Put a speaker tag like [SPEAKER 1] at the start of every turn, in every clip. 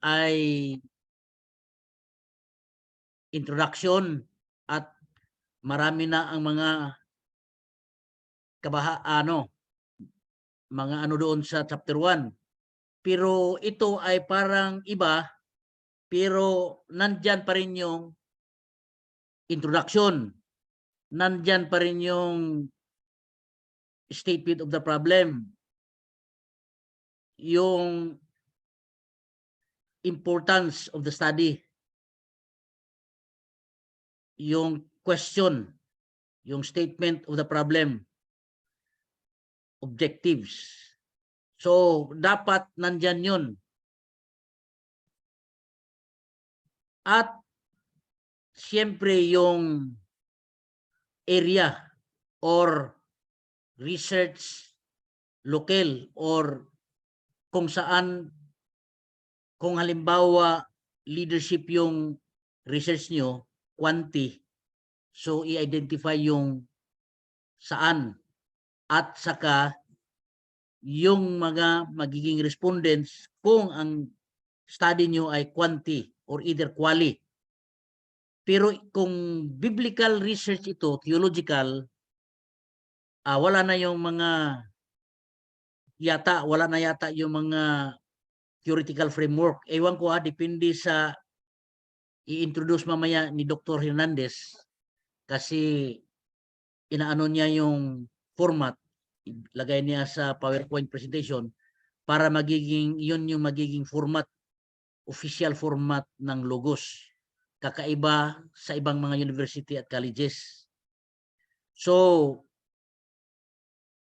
[SPEAKER 1] ay introduction at marami na ang mga mga ano doon sa chapter 1. Pero ito ay parang iba, pero nandyan pa rin yung introduction. Nandyan pa rin yung statement of the problem. Yung importance of the study. Yung question, yung statement of the problem. Objectives. So, dapat nandyan yun. At siyempre yung area or research local or kung saan, kung halimbawa leadership yung research nyo, quanti, so i-identify yung saan at saka yung mga magiging respondents kung ang study nyo ay quanti or either quali. Pero kung biblical research ito, theological, wala na yung mga wala na yata yung mga theoretical framework. Ewan ko depende sa i-introduce mamaya ni Dr. Hernandez kasi inaano niya yung format, lagay niya sa PowerPoint presentation para magiging yun yung magiging format, official format ng logos. Kakaiba sa ibang mga university at colleges. So,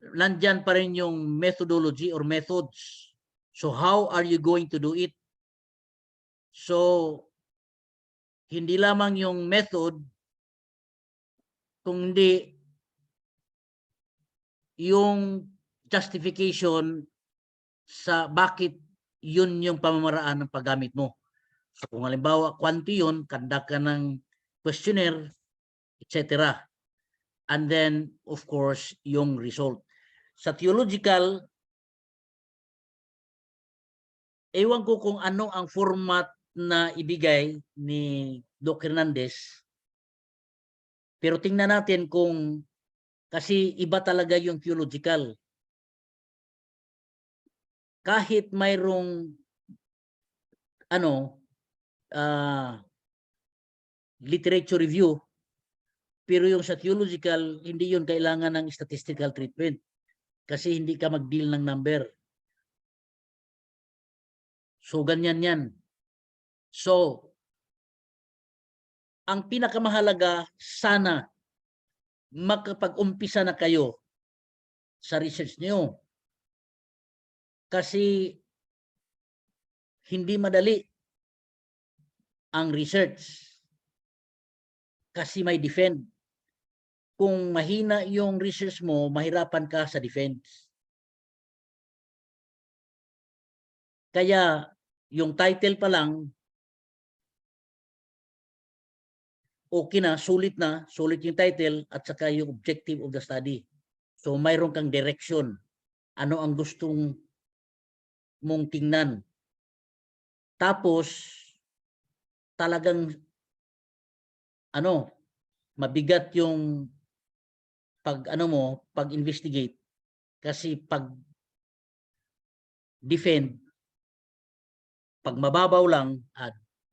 [SPEAKER 1] nandyan pa rin yung methodology or methods. So, how are you going to do it? So, hindi lamang yung method, kundi yung justification sa bakit yun yung pamamaraan ng paggamit mo. So, kung halimbawa, quanti yun, conduct ka ng questionnaire, etc. And then, of course, yung result. Sa theological, ewan ko kung ano ang format na ibigay ni Doc Hernandez, pero tingnan natin kung, kasi iba talaga yung theological. Kahit mayroong literature review, pero yung sa theological, hindi yun kailangan ng statistical treatment kasi hindi ka mag-deal ng number. So, ganyan yan. So, ang pinakamahalaga, sana makapag-umpisa na kayo sa research niyo. Kasi hindi madali ang research. Kasi may defend. Kung mahina yung research mo, mahirapan ka sa defense. Kaya yung title pa lang, okay na, sulit yung title at saka yung objective of the study. So mayroon kang direction. Ano ang gustong mong tingnan. Tapos, talagang mabigat yung pag-investigate kasi pag defend, pag mababaw lang,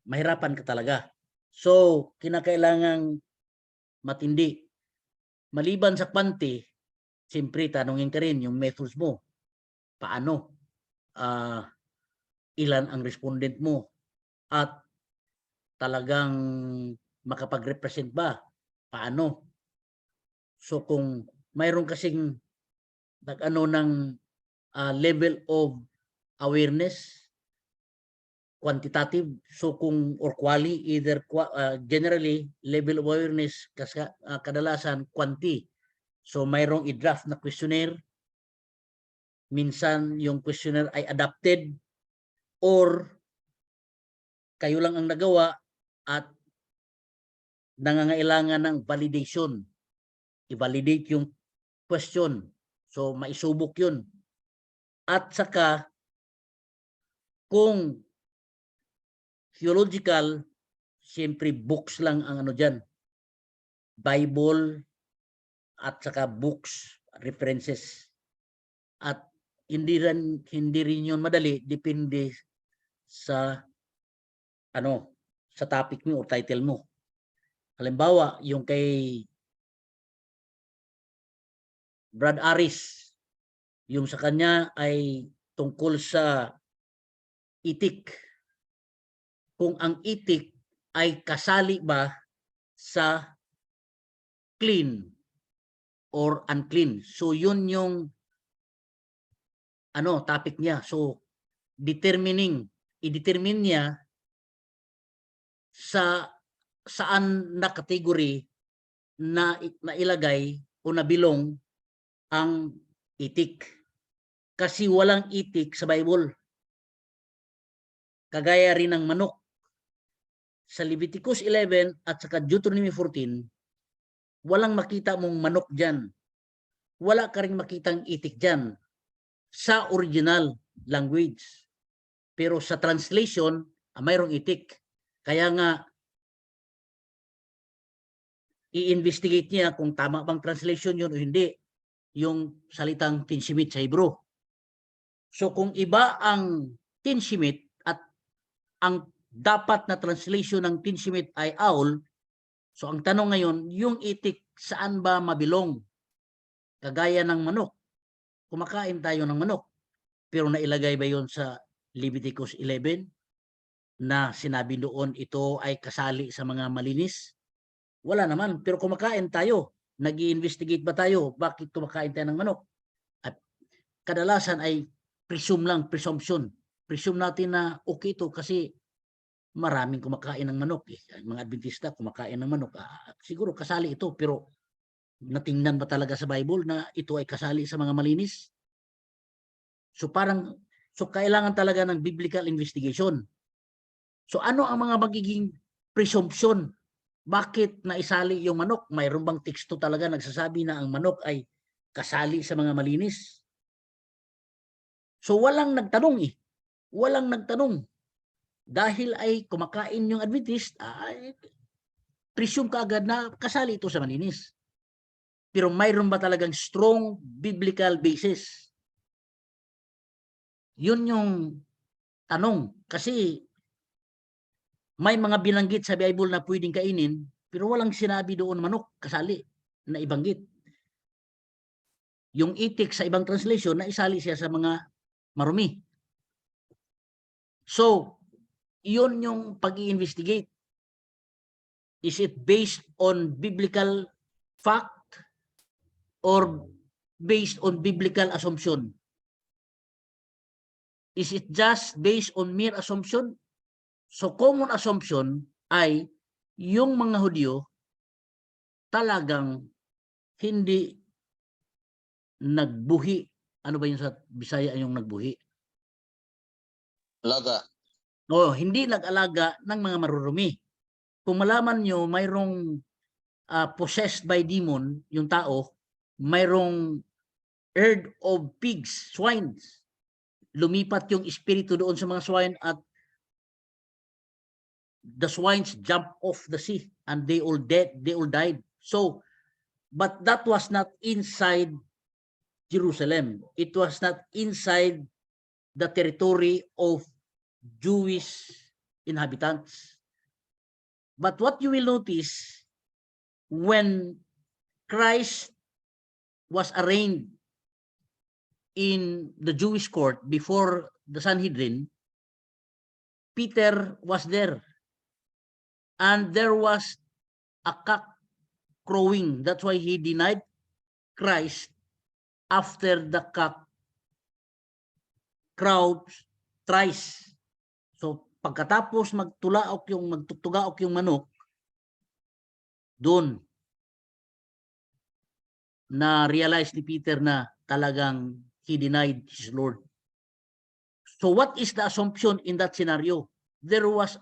[SPEAKER 1] mahirapan ka talaga. So, kinakailangang matindi. Maliban sa quanti, siyempre tanungin ka rin yung methods mo. Paano? Ilan ang respondent mo? At talagang makapag-represent ba? Paano? So kung mayroon kasing ng level of awareness, quantitative, so kung or quali, either generally level of awareness kadalasan quanti. So mayroong i-draft na questionnaire, minsan yung questionnaire ay adapted or kayo lang ang nagawa at nangangailangan ng validation. I-validate yung question. So, maisubok yun. At saka, kung theological, siyempre books lang ang ano dyan. Bible at saka books, references. At hindi rin yun madali, depende sa sa topic mo o title mo. Halimbawa, yung kay Brad Aris, yung sa kanya ay tungkol sa itik. Kung ang itik ay kasali ba sa clean or unclean. So yun yung topic niya. So i-determine niya sa saan na category na ilagay o nabilong ang itik. Kasi walang itik sa Bible. Kagaya rin ng manok. Sa Leviticus 11 at saka Deuteronomy 14, walang makita mong manok dyan. Wala ka rin makitang itik dyan sa original language. Pero sa translation, mayroong itik. Kaya nga, i-investigate niya kung tama bang translation yun o hindi. Yung salitang tinshimit sa Hebrew. So kung iba ang tinshimit at ang dapat na translation ng tinshimit ay owl, so ang tanong ngayon, yung itik saan ba mabilong? Kagaya ng manok. Kumakain tayo ng manok. Pero nailagay ba yon sa Leviticus 11 na sinabi doon ito ay kasali sa mga malinis? Wala naman. Pero kumakain tayo. Nag-i-investigate ba tayo? Bakit kumakain tayo ng manok? At kadalasan ay presumption. Presume natin na okay ito kasi maraming kumakain ng manok. Mga Adventista kumakain ng manok. Siguro kasali ito, pero natingnan ba talaga sa Bible na ito ay kasali sa mga malinis? So kailangan talaga ng biblical investigation. So ano ang mga magiging presumption? Bakit naisali yung manok? Mayroon bang teksto talaga nagsasabi na ang manok ay kasali sa mga malinis? So walang nagtanong eh. Walang nagtanong. Dahil ay kumakain yung Adventist, presume ka agad na kasali ito sa malinis. Pero mayroon ba talagang strong biblical basis? Yun yung tanong. Kasi may mga binanggit sa Bible na pwedeng kainin, pero walang sinabi doon manok, kasali, na ibanggit. Yung itik sa ibang translation, na isali siya sa mga marumi. So, yun yung pag-i-investigate. Is it based on biblical fact or based on biblical assumption? Is it just based on mere assumption? So common assumption ay yung mga Hudyo talagang hindi nagbuhi. Ano ba yung sa Bisaya yung nagbuhi?
[SPEAKER 2] Alaga.
[SPEAKER 1] Hindi nag-alaga ng mga marurumi. Kung malaman nyo, mayroong possessed by demon, yung tao, mayroong herd of pigs, swines. Lumipat yung espiritu doon sa mga swine at the swines jump off the sea and they all died. So, but that was not inside Jerusalem. It was not inside the territory of Jewish inhabitants. But what you will notice, when Christ was arraigned in the Jewish court before the Sanhedrin, Peter was there. And there was a cock crowing. That's why he denied Christ after the cock crowed thrice. So pagkatapos magtugtugaok yung manok, doon na realize ni Peter na talagang he denied his Lord. So what is the assumption in that scenario? There was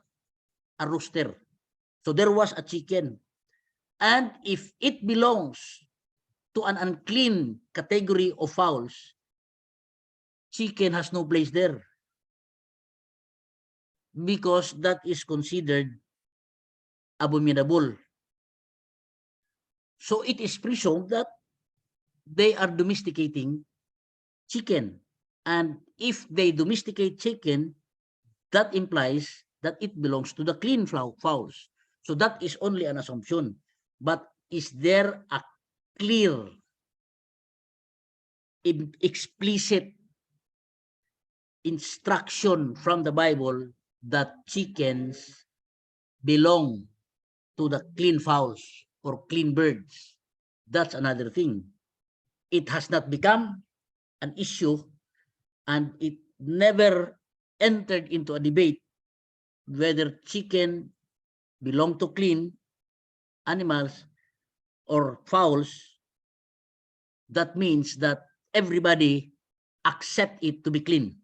[SPEAKER 1] a rooster. So there was a chicken. And if it belongs to an unclean category of fowls, chicken has no place there. because that is considered abominable. So it is presumed that they are domesticating chicken. And if they domesticate chicken, that implies that it belongs to the clean fowls. So that is only an assumption. But is there a clear, explicit instruction from the Bible that chickens belong to the clean fowls or clean birds? That's another thing. It has not become an issue, and it never entered into a debate whether chicken belong to clean animals or fowls. That means that everybody accept it to be clean.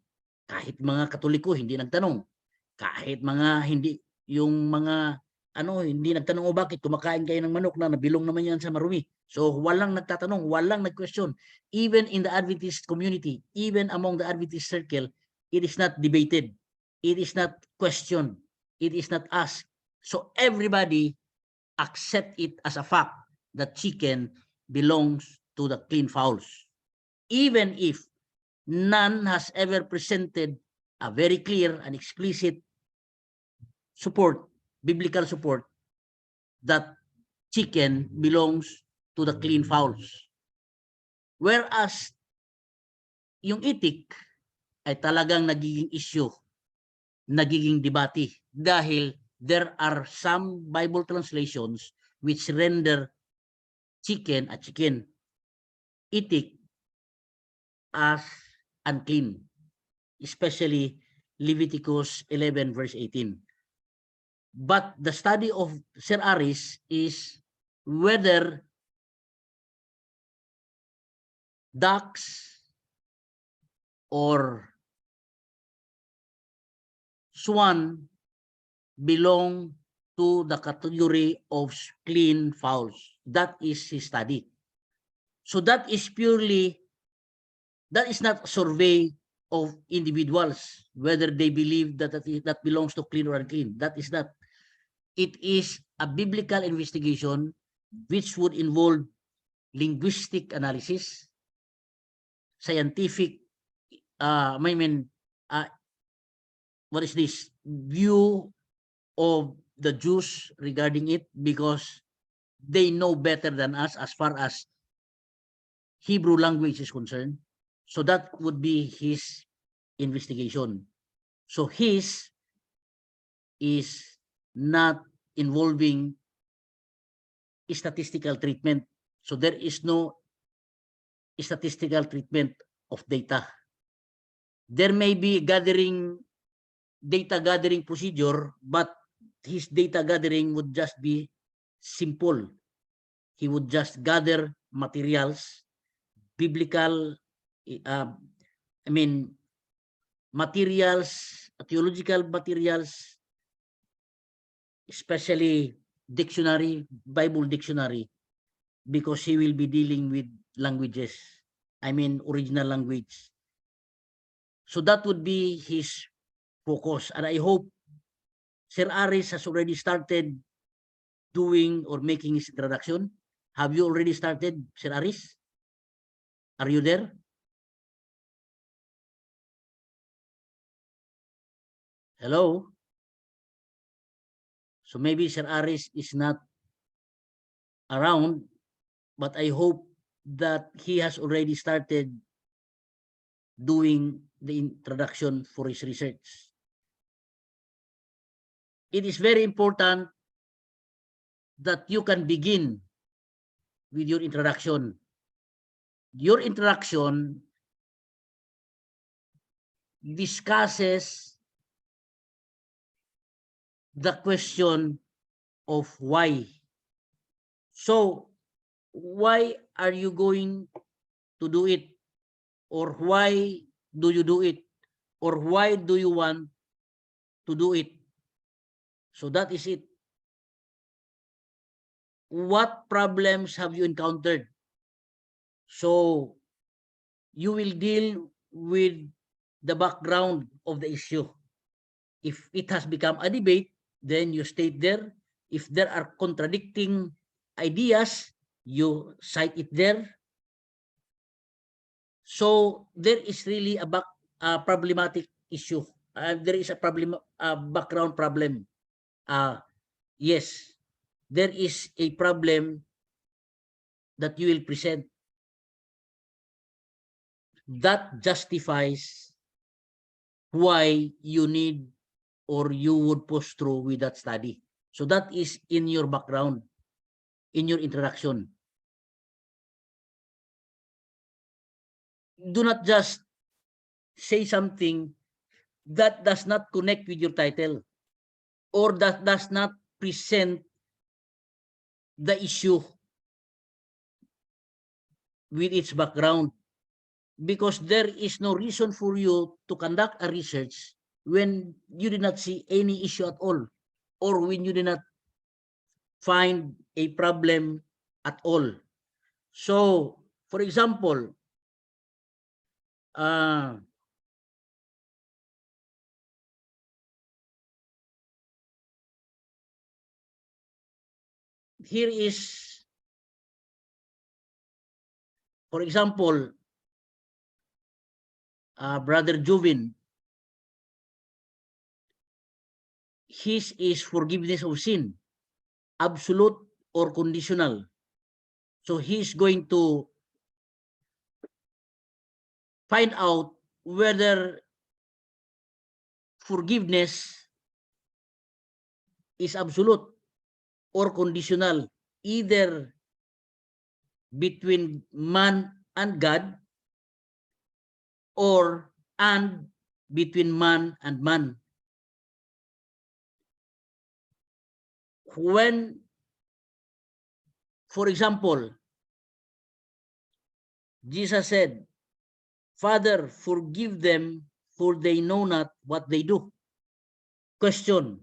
[SPEAKER 1] Kahit mga Katoliko hindi nagtanong. Kahit mga hindi, yung mga hindi nagtanong, o bakit kumakain kayo ng manok na nabilong naman yan sa marumi. So walang nagtatanong, walang nag-question. Even in the Adventist community, even among the Adventist circle, it is not debated. It is not questioned. It is not asked. So everybody accept it as a fact that chicken belongs to the clean fowls. Even if none has ever presented a very clear and explicit support, biblical support, that chicken belongs to the clean fowls. Whereas, yung itik ay talagang nagiging issue, nagiging debate, dahil there are some Bible translations which render chicken at chicken, itik as unclean, especially Leviticus 11 verse 18. But the study of Sir Aris is whether ducks or swan belong to the category of clean fowls. That is his study. So that is not a survey of individuals, whether they believe that that belongs to clean or unclean. That is not. It is a biblical investigation which would involve linguistic analysis, scientific, what is this, view of the Jews regarding it, because they know better than us as far as Hebrew language is concerned. So that would be his investigation. So his is not involving statistical treatment. So there is no statistical treatment of data. There may be data gathering procedure, but his data gathering would just be simple. He would just gather materials, biblical, materials, theological materials, especially dictionary, Bible dictionary, because he will be dealing with languages, original language. So that would be his focus. And I hope Sir Aris has already started doing or making his introduction. Have you already started, Sir Aris? Are you there? Hello? So maybe Sir Aris is not around, but I hope that he has already started doing the introduction for his research. It is very important that you can begin with your introduction. Your introduction discusses the question of why. So, why are you going to do it? Or why do you do it? Or why do you want to do it? So that is it. What problems have you encountered? So you will deal with the background of the issue. If it has become a debate, then you state there. If there are contradicting ideas, you cite it there. So there is really a problematic issue. There is a background problem. Yes, there is a problem that you will present that justifies why you need or you would push through with that study. So that is in your background, in your introduction. Do not just say something that does not connect with your title or that does not present the issue with its background, because there is no reason for you to conduct a research when you did not see any issue at all, or when you did not find a problem at all. So, for example, here is, for example, Brother Juvin. His is forgiveness of sin, absolute or conditional. So he's going to find out whether forgiveness is absolute or conditional, either between man and God or and between man and man. When, for example, Jesus said, Father, forgive them, for they know not what they do. Question.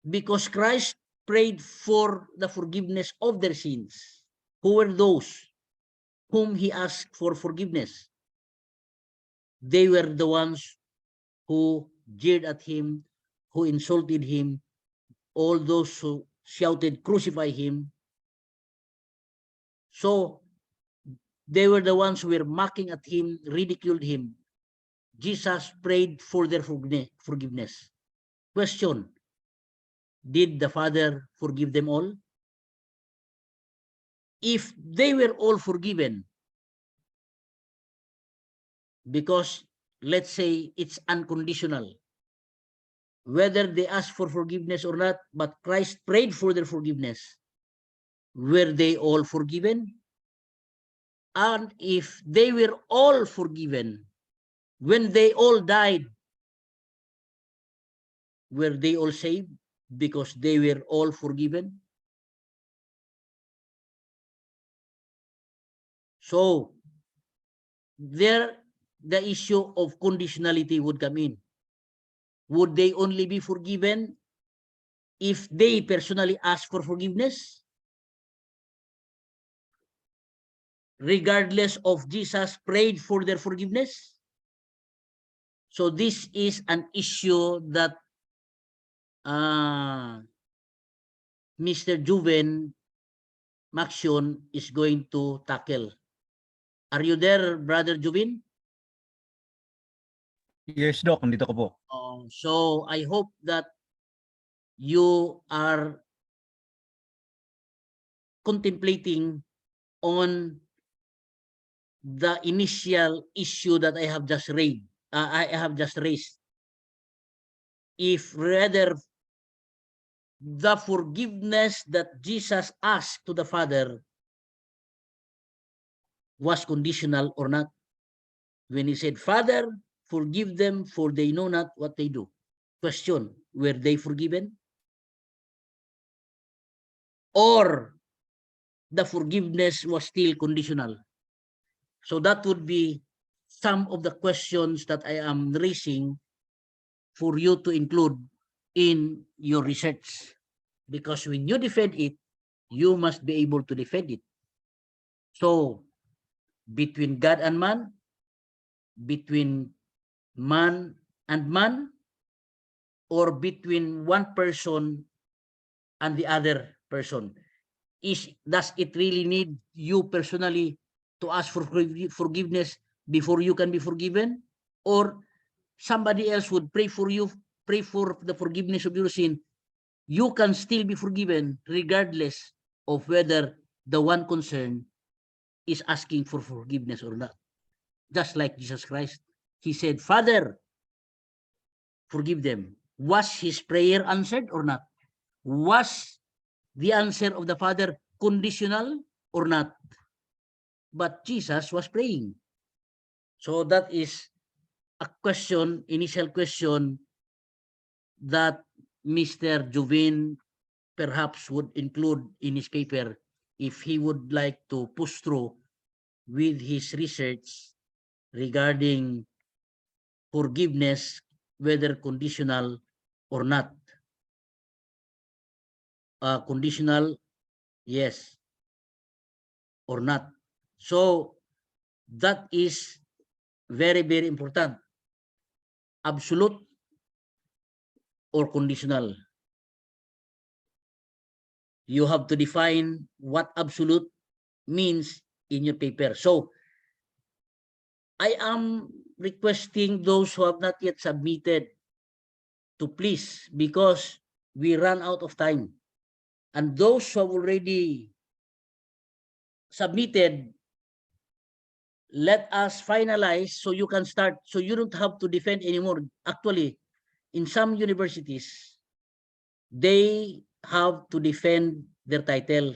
[SPEAKER 1] Because Christ prayed for the forgiveness of their sins. Who were those whom he asked for forgiveness? They were the ones who jeered at him, who insulted him, all those who shouted, crucify him. So they were the ones who were mocking at him, ridiculed him. Jesus prayed for their forgiveness. Question. Did the Father forgive them all? If they were all forgiven, because let's say it's unconditional, whether they asked for forgiveness or not, but Christ prayed for their forgiveness, were they all forgiven? And if they were all forgiven, when they all died, were they all saved because they were all forgiven? So there, the issue of conditionality would come in. Would they only be forgiven if they personally ask for forgiveness? Regardless of Jesus prayed for their forgiveness? So this is an issue that Mr. Juven Maxion is going to tackle. Are you there, Brother Juvin?
[SPEAKER 2] Yes, Doc. Nandito ko po.
[SPEAKER 1] So I hope that you are contemplating on the initial issue that I have just raised. If rather the forgiveness that Jesus asked to the Father was conditional or not. When he said, Father, forgive them, for they know not what they do. Question, were they forgiven? Or the forgiveness was still conditional? So that would be some of the questions that I am raising for you to include in your research. Because when you defend it, you must be able to defend it. So, between God and man, between man and man, or between one person and the other person? Does it really need you personally to ask for forgiveness before you can be forgiven? Or somebody else would pray for you, pray for the forgiveness of your sin, you can still be forgiven regardless of whether the one concerned is asking for forgiveness or not. Just like Jesus Christ, he said, Father, forgive them. Was his prayer answered or not? Was the answer of the Father conditional or not? But Jesus was praying. So that is a question, initial question, that Mr. Juvin perhaps would include in his paper if he would like to push through with his research regarding forgiveness, whether conditional or not. Conditional, yes or not. So that is very, very important. Absolute or conditional. You have to define what absolute means in your paper. So I am requesting those who have not yet submitted to please, because we run out of time. And those who have already submitted, let us finalize so you can start, so you don't have to defend anymore. Actually, in some universities, they have to defend their title.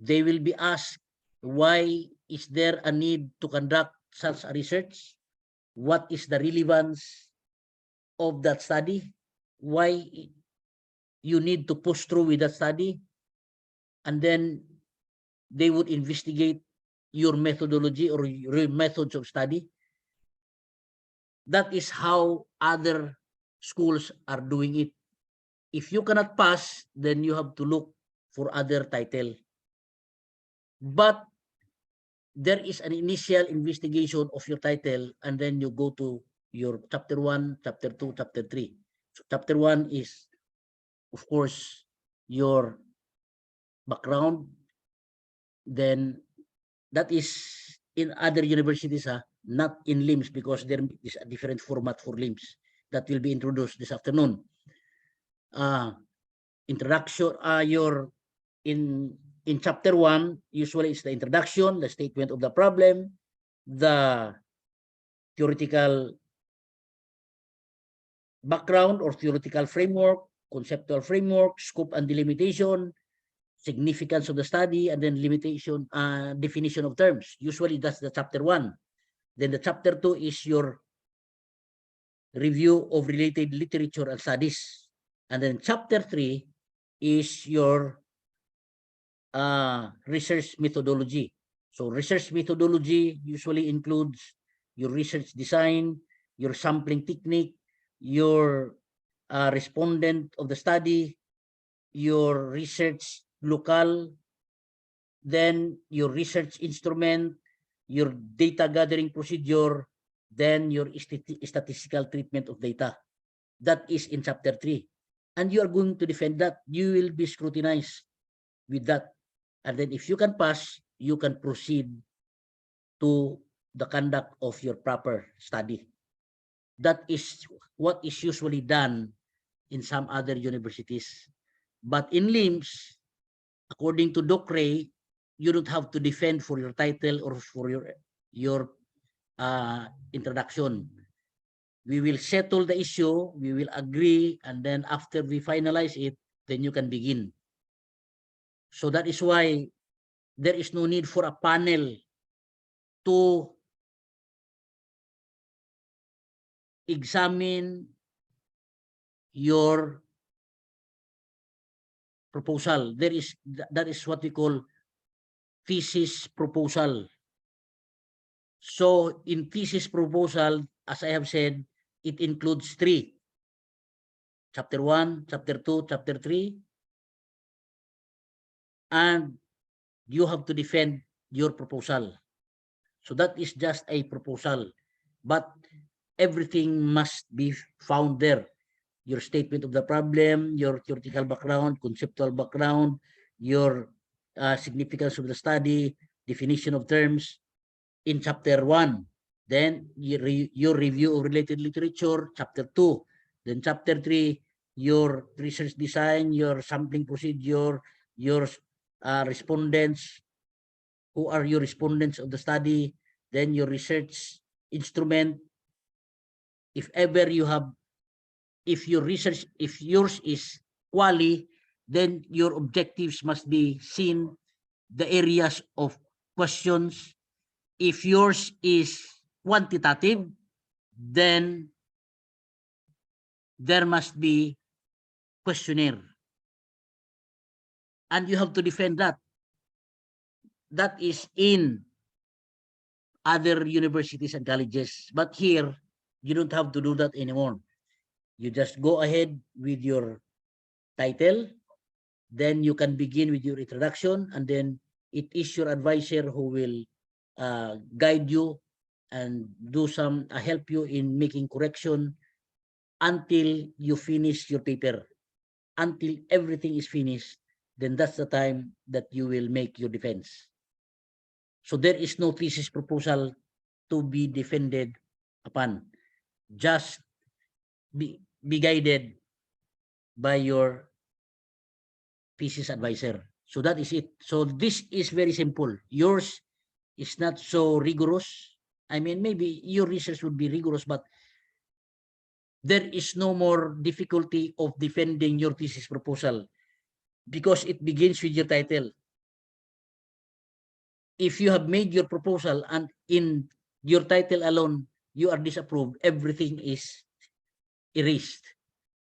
[SPEAKER 1] They will be asked, why is there a need to conduct such a research? What is the relevance of that study? Why you need to push through with that study? And then they would investigate your methodology or your methods of study. That is how other schools are doing it. If you cannot pass, then you have to look for other title. But there is an initial investigation of your title, and then you go to your chapter 1, chapter 2, chapter 3. So chapter 1 is, of course, your background. Then that is in other universities, not in LIMS, because there is a different format for LIMS that will be introduced this afternoon. Introduction, your in chapter 1, usually it's the introduction, the statement of the problem, the theoretical background or theoretical framework, conceptual framework, scope and delimitation, significance of the study, and then limitation, definition of terms. Usually that's the chapter 1. Then the chapter 2 is your review of related literature and studies. And then chapter 3 is your research methodology. So research methodology usually includes your research design, your sampling technique, your respondent of the study, your research local, then your research instrument, your data gathering procedure, then your statistical treatment of data. That is in chapter 3. And you are going to defend that. You will be scrutinized with that. And then if you can pass, you can proceed to the conduct of your proper study. That is what is usually done in some other universities. But in LIMS, according to Doc Ray, you don't have to defend for your title or for your introduction. We will settle the issue, we will agree, and then after we finalize it, then you can begin. So that is why there is no need for a panel to examine your proposal. That is what we call thesis proposal. So in thesis proposal, as I have said, it includes 3. Chapter 1, chapter 2, chapter 3. And you have to defend your proposal. So that is just a proposal. but everything must be found there. Your statement of the problem, your theoretical background, conceptual background, your significance of the study, definition of terms in chapter 1. Then your review of related literature, chapter 2. Then chapter 3, your research design, your sampling procedure, your respondents, who are your respondents of the study, then your research instrument. If ever you have, if your research, if yours is quali, then your objectives must be seen, the areas of questions. If yours is quantitative, then there must be questionnaire. And you have to defend that. That is in other universities and colleges. But here, you don't have to do that anymore. You just go ahead with your title, then you can begin with your introduction, and then it is your advisor who will guide you and do some help you in making correction until you finish your paper. Until everything is finished, then that's the time that you will make your defense. So there is no thesis proposal to be defended upon. Just be guided by your thesis advisor. So that is it. So this is very simple. Yours is not so rigorous. I mean, maybe your research would be rigorous, but there is no more difficulty of defending your thesis proposal because it begins with your title. If you have made your proposal and in your title alone you are disapproved, everything is erased.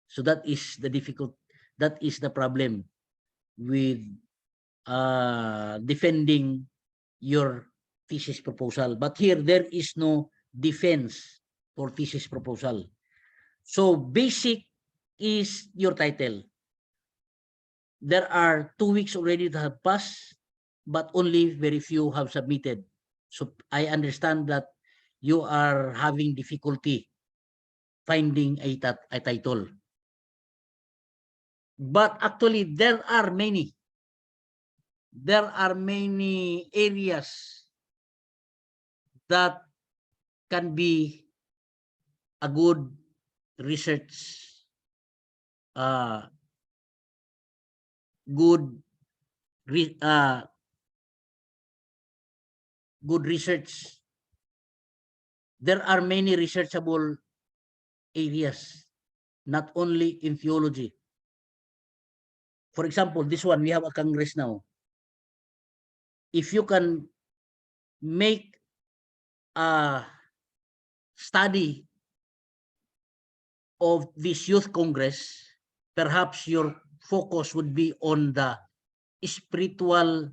[SPEAKER 1] So that is the that is the problem with defending your thesis proposal. But here there is no defense for thesis proposal. So basic is your title. There are 2 weeks already that have passed, but only very few have submitted. So I understand that you are having difficulty finding a title. But actually, there are many areas that can be a good research, good research. There are many researchable areas, not only in theology. For example, this one, we have a Congress now. If you can make a study of this youth Congress, perhaps your focus would be on the spiritual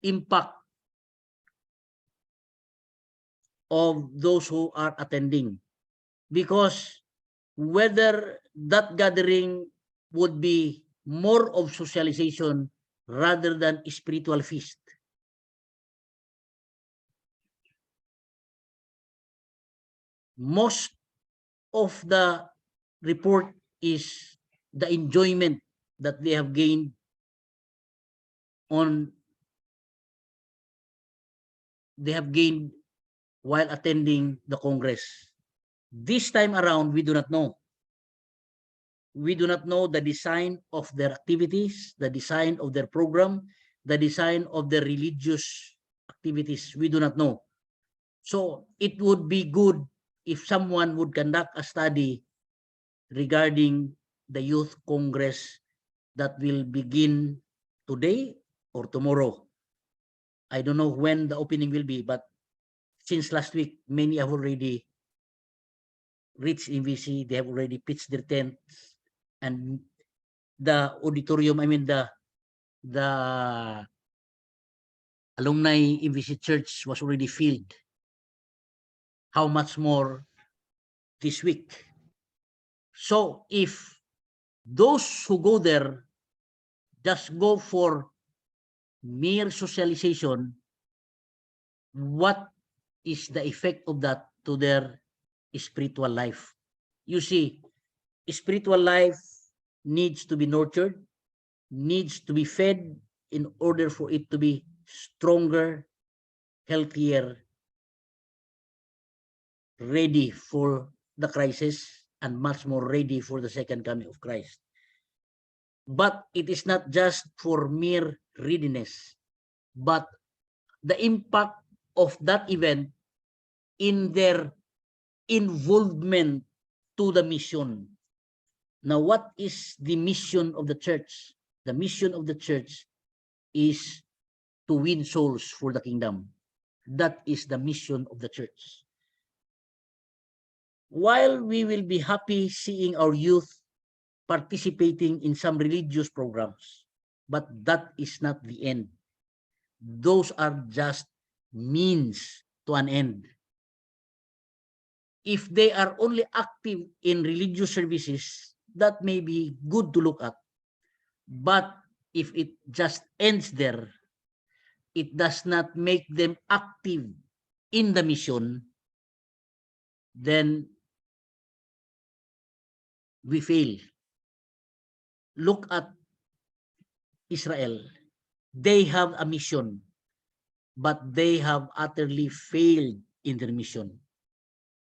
[SPEAKER 1] impact of those who are attending. Because whether that gathering would be more of socialization rather than spiritual feast. Most of the report is the enjoyment that they have gained while attending the Congress. This time around, we do not know. We do not know the design of their activities, the design of their program, the design of their religious activities. We do not know. So it would be good if someone would conduct a study regarding the Youth Congress that will begin today or tomorrow. I don't know when the opening will be, but since last week, many have already reached MVC. They have already pitched their tents, and the auditorium, I mean the alumni MVC church was already filled. How much more this week? So if those who go there just go for mere socialization, what is the effect of that to their spiritual life. You see, spiritual life needs to be nurtured, needs to be fed in order for it to be stronger, healthier, ready for the crisis, and much more ready for the second coming of Christ. But it is not just for mere readiness, but the impact of that event in their involvement to the mission. Now, what is the mission of the church? The mission of the church is to win souls for the kingdom. That is the mission of the church. While we will be happy seeing our youth participating in some religious programs, but that is not the end. Those are just means to an end. If they are only active in religious services, that may be good to look at. But if it just ends there, it does not make them active in the mission, then we fail. Look at Israel. They have a mission, but they have utterly failed in their mission.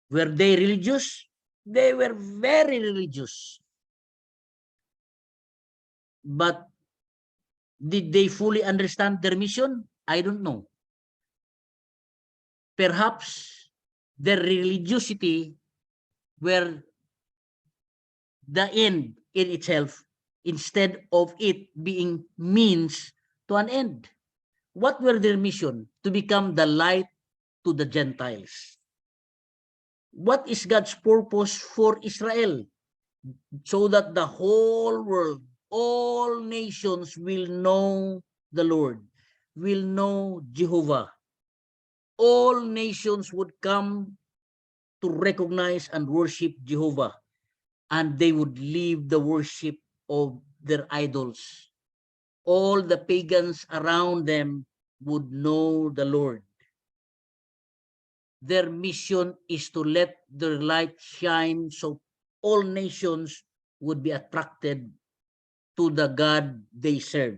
[SPEAKER 1] Were they religious? They were very religious. But did they fully understand their mission? I don't know. Perhaps their religiosity were the end in itself instead of it being means to an end. What were their mission? To become the light to the Gentiles. What is God's purpose for Israel? So that the whole world, all nations will know the Lord, will know Jehovah. All nations would come to recognize and worship Jehovah, and they would leave the worship of their idols. All the pagans around them would know the Lord. Their mission is to let their light shine so all nations would be attracted to the God they serve.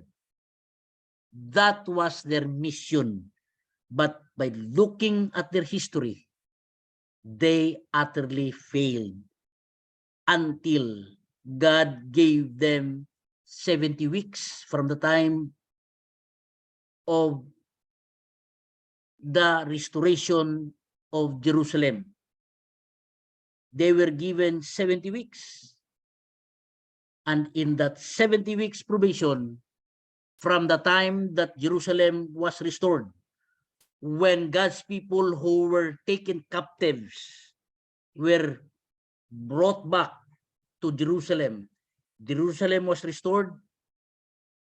[SPEAKER 1] That was their mission. But by looking at their history, they utterly failed until God gave them 70 weeks from the time of the restoration of Jerusalem. They were given 70 weeks. And in that 70 weeks probation, from the time that Jerusalem was restored, when God's people who were taken captives were brought back to Jerusalem, Jerusalem was restored,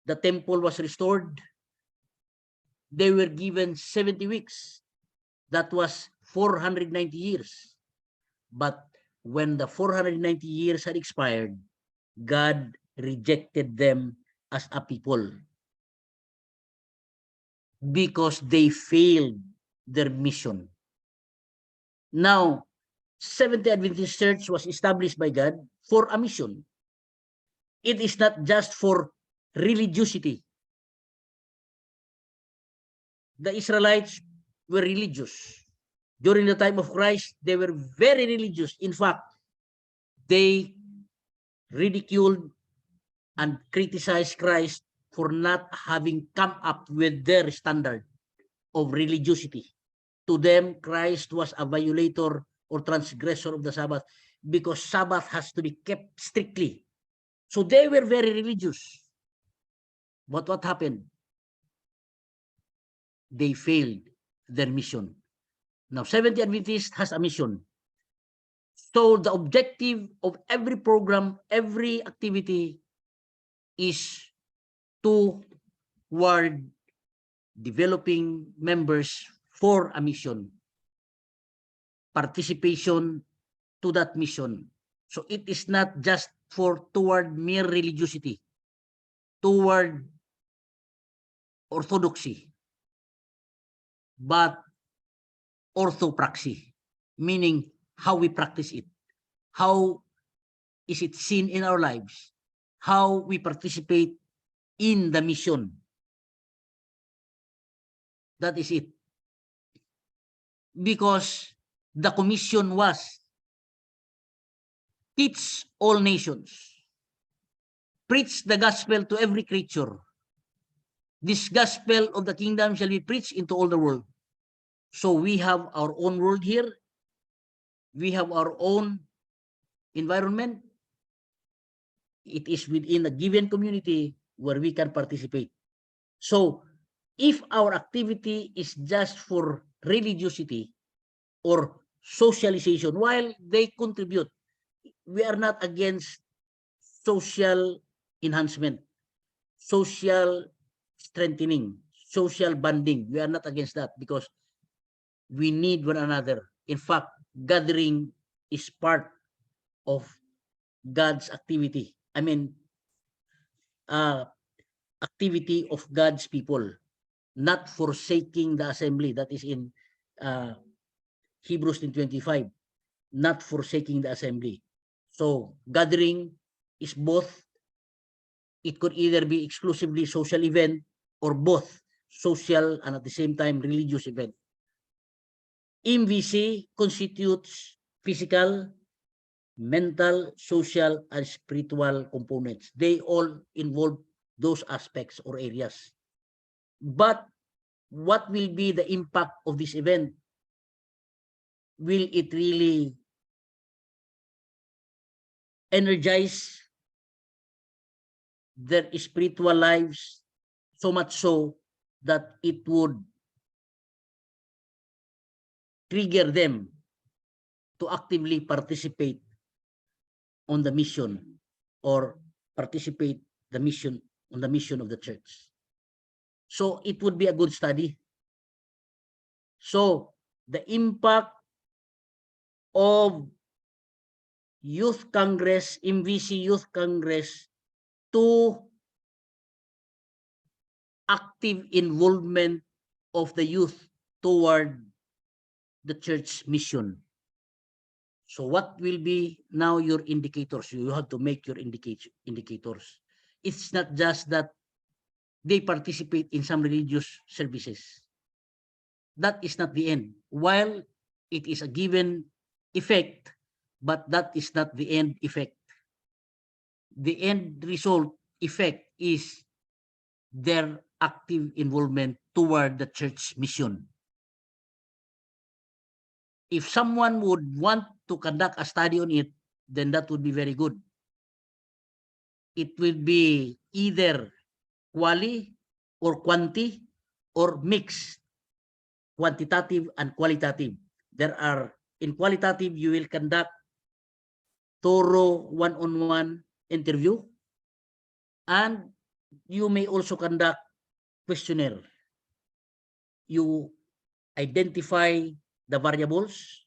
[SPEAKER 1] the temple was restored, they were given 70 weeks. That was 490 years. But when the 490 years had expired, God rejected them as a people because they failed their mission. Now, Seventh-day Adventist Church was established by God for a mission. It is not just for religiosity. The Israelites were religious. During the time of Christ, they were very religious. In fact, they ridiculed and criticized Christ for not having come up with their standard of religiosity. To them, Christ was a violator or transgressor of the Sabbath because Sabbath has to be kept strictly. So they were very religious. But what happened? They failed their mission. Now, Seventh-day Adventist has a mission. So the objective of every program, every activity is toward developing members for a mission, participation to that mission. So it is not just toward mere religiosity, toward orthodoxy, but orthopraxy, meaning how we practice it, how is it seen in our lives, how we participate in the mission. That is it. Because the commission was teach all nations, preach the gospel to every creature. This gospel of the kingdom shall be preached into all the world. So we have our own world here. We have our own environment. It is within a given community where we can participate. So if our activity is just for religiosity or socialization, while they contribute, we are not against social enhancement, social strengthening, social bonding. We are not against that because we need one another. In fact, gathering is part of God's activity. I mean, activity of God's people, not forsaking the assembly. That is in Hebrews 10:25, not forsaking the assembly. So gathering is both. It could either be exclusively social event or both social and at the same time religious event. MVC constitutes physical, mental, social, and spiritual components. They all involve those aspects or areas. But what will be the impact of this event? Will it really energize their spiritual lives so much so that it would trigger them to actively participate on the mission or participate the mission on the mission of the church? So it would be a good study. So the impact of Youth Congress, MVC Youth Congress, to active involvement of the youth toward the church mission. So what will be now your indicators? You have to make your indicators. It's not just that they participate in some religious services. That is not the end. While it is a given effect, but that is not the end effect. The end result effect is their active involvement toward the church mission. If someone would want to conduct a study on it, then that would be very good. It will be either quali or quanti or mixed, quantitative and qualitative. There are, in qualitative, you will conduct thorough one-on-one interview, and you may also conduct questionnaire. You identify the variables,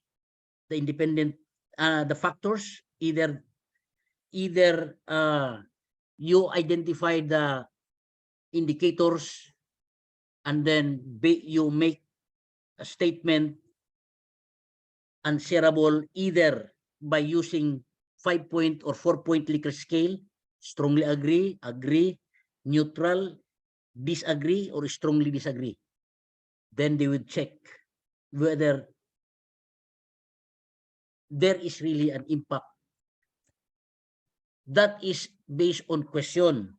[SPEAKER 1] the independent, the factors, either you identify the indicators, and then you make a statement answerable either by using 5-point or 4-point Likert scale: strongly agree, agree, neutral, disagree, or strongly disagree. Then they would check whether there is really an impact. That is based on question.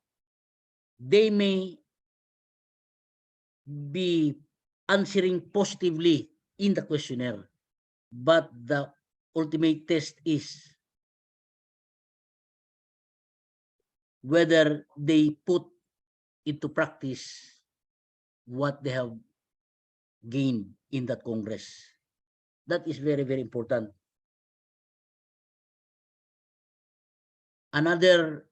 [SPEAKER 1] They may be answering positively in the questionnaire, but the ultimate test is whether they put into practice what they have gained in that Congress. That is very, very important. Another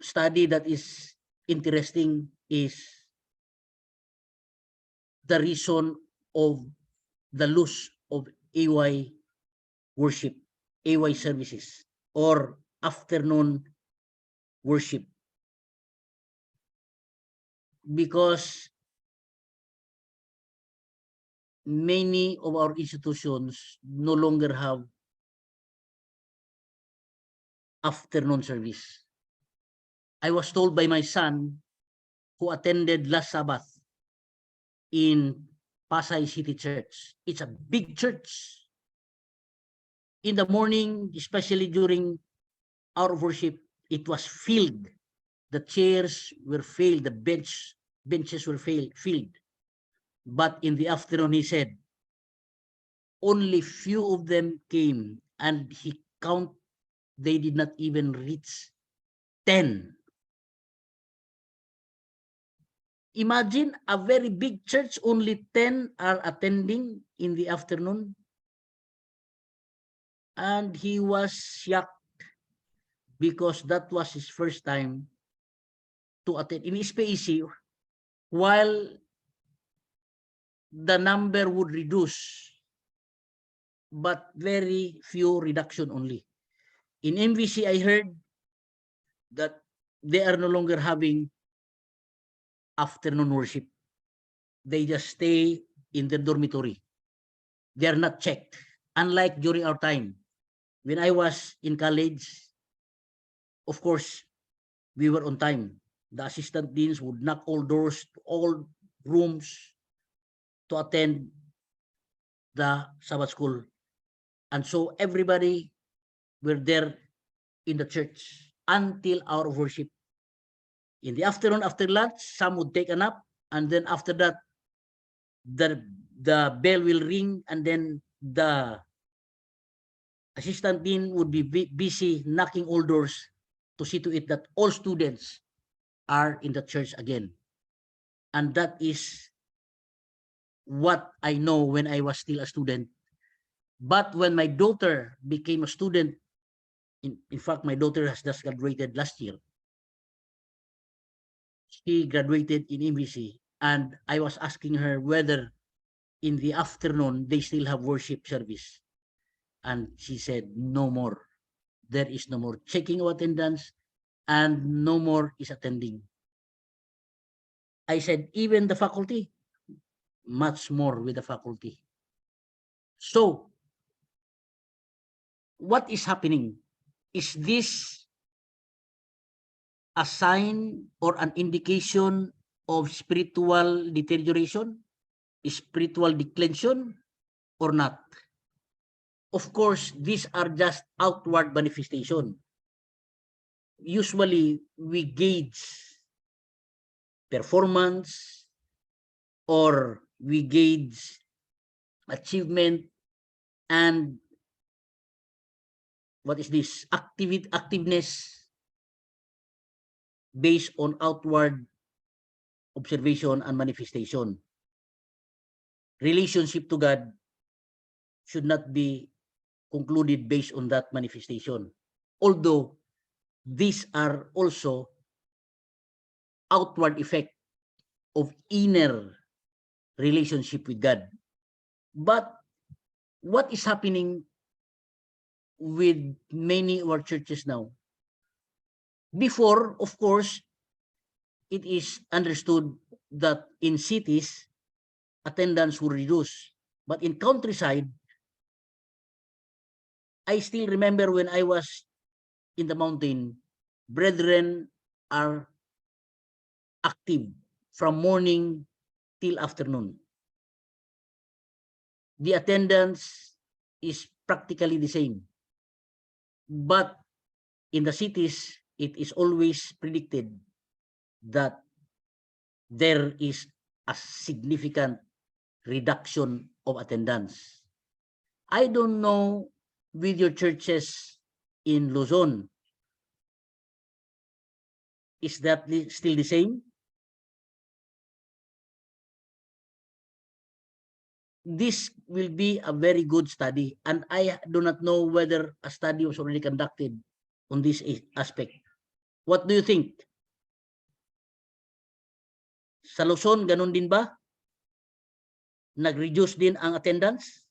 [SPEAKER 1] study that is interesting is the reason of the loss of AY worship, AY services, or afternoon worship. Because many of our institutions no longer have afternoon service. I was told by my son, who attended last Sabbath in Pasay City Church. It's a big church. In the morning, especially during hour of worship, it was filled. The chairs were filled, the benches were filled. But in the afternoon, he said, only few of them came, and he count they did not even reach 10. Imagine a very big church, only 10 are attending in the afternoon. And he was shocked because that was his first time to attend in SPAC, while the number would reduce, but very few reduction only. In MVC, I heard that they are no longer having afternoon worship. They just stay in the dormitory. They are not checked. Unlike during our time, when I was in college, of course, we were on time. The assistant deans would knock all doors, all rooms to attend the Sabbath school. And so everybody were there in the church until hour of worship. In the afternoon, after lunch, some would take a nap, and then after that, the bell will ring, and then the assistant dean would be busy knocking all doors to see to it that all students are in the church again. And that is what I know when I was still a student. But when my daughter became a student, in fact, my daughter has just graduated last year. She graduated in MBC, and I was asking her whether in the afternoon they still have worship service. And she said, no more. There is no more checking of attendance, and no more is attending. I said, even the faculty, much more with the faculty. So, what is happening? Is this a sign or an indication of spiritual deterioration, spiritual declension, or not? Of course, these are just outward manifestation. Usually, we gauge performance or we gauge achievement and what is this? Activeness based on outward observation and manifestation. Relationship to God should not be concluded based on that manifestation. Although these are also outward effect of inner relationship with God. But what is happening with many of our churches now? Before, of course, it is understood that in cities, attendance will reduce. But in countryside, I still remember when I was in the mountain, brethren are active from morning till afternoon. The attendance is practically the same. But in the cities, it is always predicted that there is a significant reduction of attendance. I don't know with your churches in Luzon, is that still the same? This will be a very good study, and I do not know whether a study was already conducted on this aspect. What do you think? Sa Luzon, ganun din ba? Nag-reduce din ang attendance?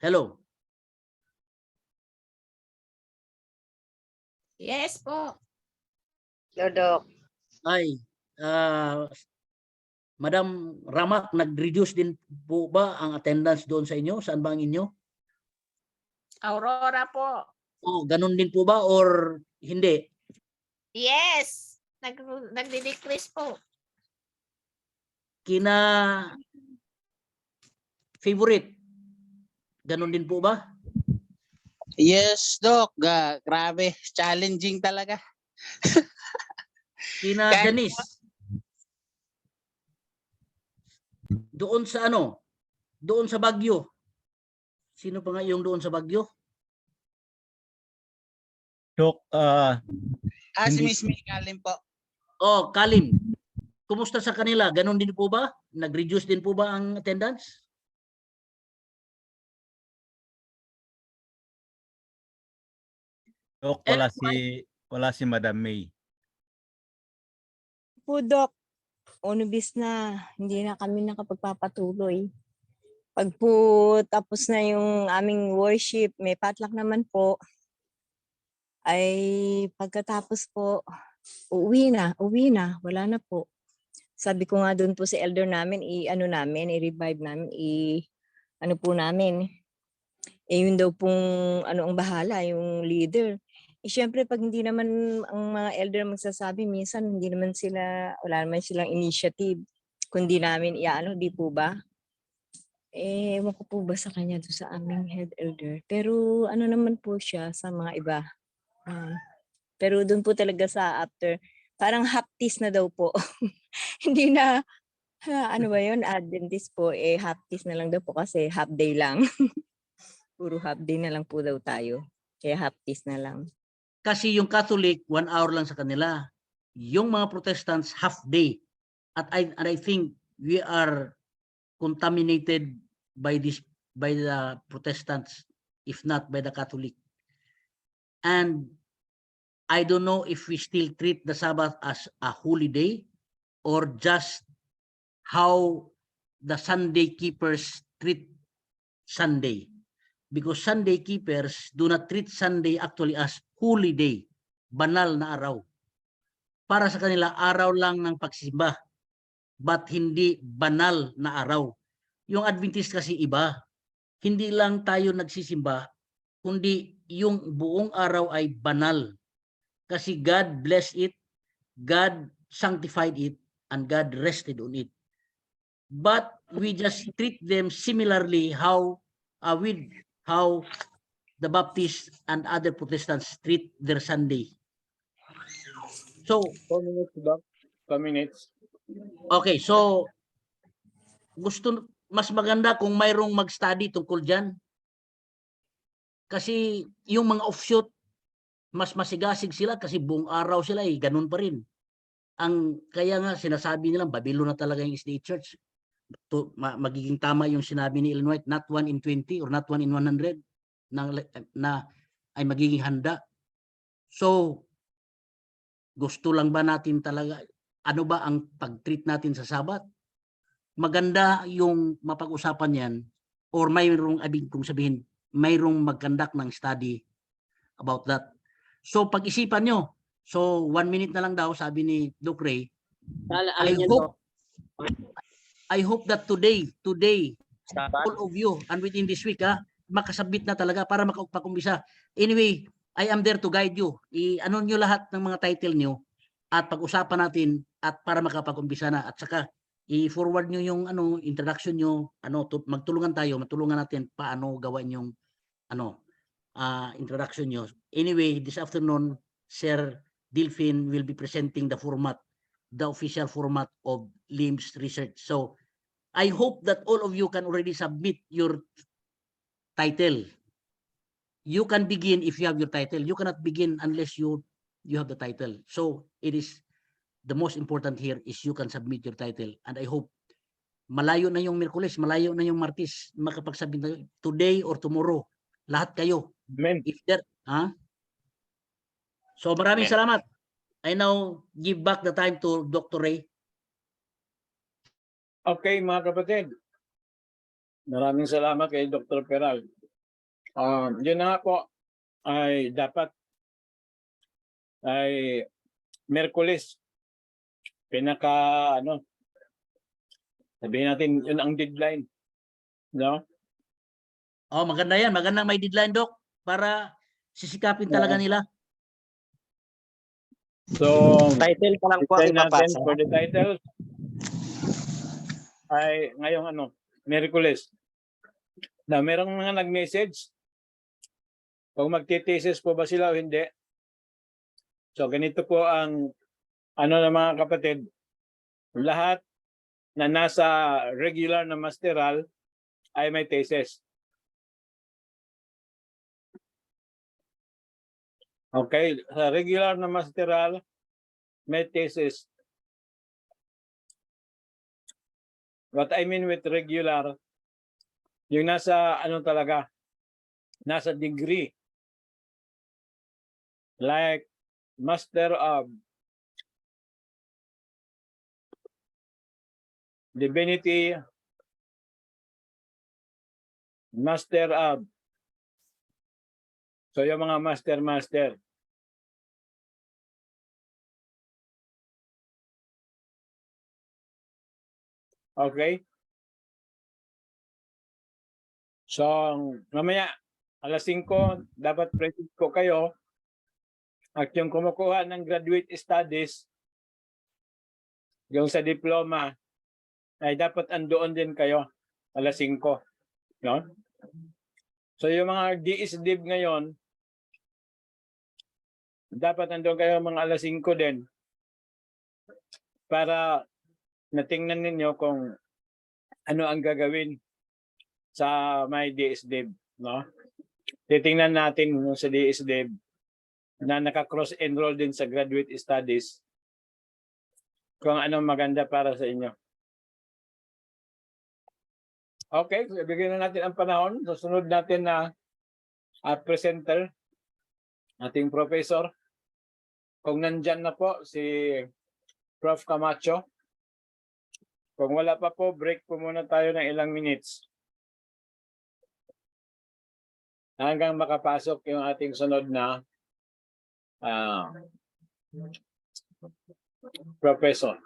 [SPEAKER 1] Hello?
[SPEAKER 2] Yes po.
[SPEAKER 3] Dodok.
[SPEAKER 1] Ay, Madam Ramak, nag-reduce din po ba ang attendance doon sa inyo? Saan ba ang inyo?
[SPEAKER 2] Aurora po.
[SPEAKER 1] Oh, ganun din po ba or hindi?
[SPEAKER 2] Yes. Nagde-decrease po.
[SPEAKER 1] Kina favorite, ganun din po ba?
[SPEAKER 3] Yes, Doc. Grabe. Challenging talaga.
[SPEAKER 1] Kina
[SPEAKER 3] Kahit-
[SPEAKER 1] Janice, doon sa ano? Doon sa Baguio. Sino pa nga yung doon sa Baguio?
[SPEAKER 4] Doc,
[SPEAKER 3] si
[SPEAKER 4] Hindi-
[SPEAKER 3] Miss May Kalim po.
[SPEAKER 1] Oh, Kalim. Kumusta sa kanila? Ganun din po ba? Nag-reduce din po ba ang attendance?
[SPEAKER 4] Doc, wala si Madam May.
[SPEAKER 5] Po, Doc, unubis na, hindi na kami nakapagpapatuloy. Pag po tapos na yung aming worship, may potluck naman po, ay pagkatapos po, uwi na, wala na po. Sabi ko nga doon po sa elder namin, i-revive namin, ano po namin, yun daw pong ang bahala, yung leader. Siyempre, pag hindi naman ang mga elder magsasabi, minsan hindi naman wala naman silang initiative. Kundi namin di po ba? Ewan ko po ba sa kanya doon sa aming head elder. Pero ano naman po siya sa mga iba. Pero doon po talaga sa after, parang haptis na daw po. Hindi na, ano ba yun, Adventist po, haptis na lang daw po kasi half day lang. Puro half day na lang po daw tayo. Kaya haptis na lang.
[SPEAKER 1] Kasi yung Catholic, 1 hour lang sa kanila. Yung mga Protestants, half day. And I think we are contaminated by the Protestants, if not by the Catholic. And I don't know if we still treat the Sabbath as a holy day or just how the Sunday keepers treat Sunday. Because Sunday keepers do not treat Sunday actually as holy day, banal na araw. Para sa kanila, araw lang ng pagsisimba, but hindi banal na araw. Yung Adventist kasi iba, hindi lang tayo nagsisimba, kundi yung buong araw ay banal. Kasi God blessed it, God sanctified it, and God rested on it. But we just treat them similarly with how the Baptists and other Protestants treat their Sunday. So,
[SPEAKER 6] 4 minutes, Doc. 4 minutes.
[SPEAKER 1] okay, so mas maganda kung mayroong mag-study tungkol dyan. Kasi yung mga offshoot, mas masigasig sila kasi buong araw sila ganun pa rin. Kaya nga sinasabi nilang Babylon na talaga yung SDA Church. Magiging tama yung sinabi ni Ellen White, not 1 in 20 or not 1 in 100 na ay magiging handa. So, gusto lang ba natin talaga, ano ba ang pag-treat natin sa Sabat? Maganda yung mapag-usapan yan or mayroong kung sabihin, mayroong mag-conduct ng study about that. So, pag-isipan nyo. So, 1 minute na lang daw, sabi ni Doc Ray. I hope that today, all of you, and within this week, makasabit na talaga para makapakumbisa. Anyway, I am there to guide you. I-ano nyo lahat ng mga title nyo at pag-usapan natin at para makapakumbisa na. At saka, i-forward nyo yung introduction nyo, matulungan natin paano gawin yung introduction nyo. Anyway, this afternoon, Sir Dilphin will be presenting the official format of LCMBS research. So, I hope that all of you can already submit your title. You can begin if you have your title. You cannot begin unless you have the title. So, it is the most important here is you can submit your title. And I hope malayo na yung Miyerkules, malayo na yung Martes, makapagsabit tayo today or tomorrow. Lahat kayo.
[SPEAKER 6] Amen.
[SPEAKER 1] So, maraming salamat. I now give back the time to Dr. Ray.
[SPEAKER 6] Okay, mga kapatid. Maraming salamat kay Dr. Perral. Yun na nga po ay dapat ay Miyerkules pinaka Sabihin natin, yun ang deadline. No?
[SPEAKER 1] Oh, maganda yan. Magandang may deadline, Doc, para sisikapin talaga nila.
[SPEAKER 6] So,
[SPEAKER 7] Title pa lang po ang
[SPEAKER 6] deadline natin
[SPEAKER 7] ipapasa.
[SPEAKER 6] for the title ay ngayong Miyerkules. Na merong mga nag-message kung magti-thesis po ba sila o hindi. So, ganito po ang ng mga kapatid. Lahat na nasa regular na masteral ay may thesis. Okay, sa regular na masteral, may thesis. What I mean with regular, yung nasa talaga, nasa degree. Like Master of Divinity, Master of. So yung mga master. Okay? So, mamaya, alas 5, dapat present po kayo. At yung kumukuha ng graduate studies, yung sa diploma, ay dapat andoon din kayo, alas 5. No? So, yung mga DSDIB ngayon, dapat andoon kayo mga alas 5 din para natingnan ninyo kung ano ang gagawin sa may DSDIB, no? Titingnan natin sa DSDIB na naka-cross-enroll din sa graduate studies kung ano maganda para sa inyo. Okay, so bigyan na natin ang panahon. Susunod natin na presenter, ating professor. Kung nandyan na po si Prof. Camacho. Kung wala pa po, break po muna tayo ng ilang minutes. Hanggang makapasok yung ating sunod na professor.